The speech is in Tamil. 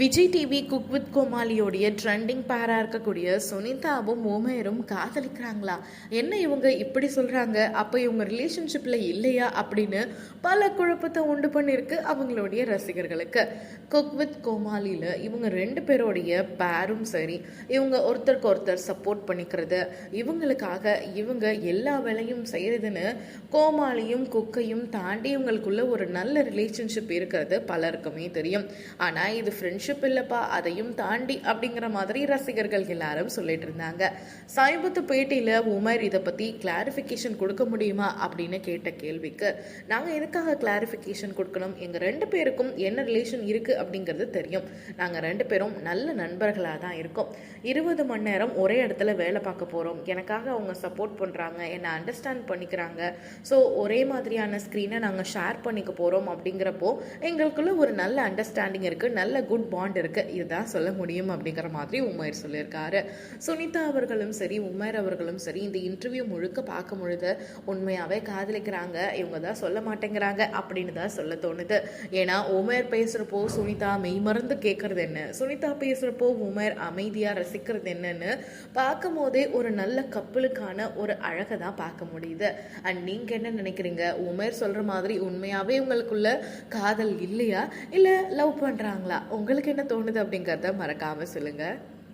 விஜய் டிவி குக் வித் கோமாளியோடைய ட்ரெண்டிங் பேரா இருக்கக்கூடிய சுனிதாவும் உமேரும் காதலிக்கிறாங்களா? என்ன இவங்க இப்படி சொல்றாங்க? அப்போ இவங்க ரிலேஷன்ஷிப்ல இல்லையா அப்படின்னு பல குழப்பத்தை உண்டு பண்ணிருக்கு அவங்களுடைய ரசிகர்களுக்கு. குக் வித் கோமாளியில இவங்க ரெண்டு பேருடைய பேரும் சரி, இவங்க ஒருத்தருக்கு ஒருத்தர் சப்போர்ட் பண்ணிக்கிறது, இவங்களுக்காக இவங்க எல்லா வேலையும் செய்யறதுன்னு கோமாளியும் குக்கையும் தாண்டி இவங்களுக்குள்ள ஒரு நல்ல ரிலேஷன்ஷிப் இருக்கிறது பலருக்குமே தெரியும். ஆனா இது ஃப்ரெண்ட்ஷிப் இல்லப்பா, அதையும் தாண்டி அப்படிங்கிற மாதிரி ரசிகர்கள் எல்லாரும் சொல்லிட்டு இருந்தாங்க. சமீபத்து பேட்டியில உமர் இதை பத்தி கிளாரிபிகேஷன் கொடுக்க முடியுமா அப்படின்னு கேட்ட கேள்விக்கு, நாங்க எதுக்காக கிளாரிபிகேஷன் கொடுக்கணும், எங்க ரெண்டு பேருக்கும் என்ன ரிலேஷன் இருக்கு அப்படிங்கிறது தெரியும், நாங்க ரெண்டு பேரும் நல்ல நண்பர்களாக தான் இருக்கோம், 20 மணி நேரம் ஒரே இடத்துல வேலை பார்க்க போறோம், எனக்காக அவங்க சப்போர்ட் பண்றாங்க, என்னை அண்டர்ஸ்டாண்ட் பண்ணிக்கிறாங்க, ஸோ ஒரே மாதிரியான ஸ்க்ரீனை நாங்கள் ஷேர் பண்ணிக்க போறோம் அப்படிங்கிறப்போ எங்களுக்குள்ள ஒரு நல்ல அண்டர்ஸ்டாண்டிங் இருக்கு, நல்ல குட் பாண்ட் இருக்கு, இதுதான் சொல்ல முடியும் அப்படிங்கிற மாதிரி உமர் சொல்லியிருக்காரு. சுனிதா அவர்களும் சரி உமர் அவர்களும் சரி இந்த இன்டர்வியூ முழுக்க பார்க்கும் பொழுது உண்மையாவே காதலிக்கிறாங்க, இவங்க தான் சொல்ல மாட்டேங்கிறாங்க அப்படின்னு தான் சொல்ல தோணுது. ஏன்னா உமர் பேசுறப்போ சுனிதா மெய் மறந்து கேட்கறது என்ன, சுனிதா பேசுறப்போ உமர் அமைதியா ரசிக்கிறது என்னன்னு பார்க்கும் போதே ஒரு நல்ல கப்பலுக்கான ஒரு அழகை தான் பார்க்க முடியுது. அண்ட் நீங்க என்ன நினைக்கிறீங்க? உமர் சொல்ற மாதிரி உண்மையாவே உங்களுக்குள்ள காதல் இல்லையா, இல்ல லவ் பண்றாங்களா? உங்களுக்கு என்ன தோணுது அப்படிங்கறத மறக்காம சொல்லுங்க.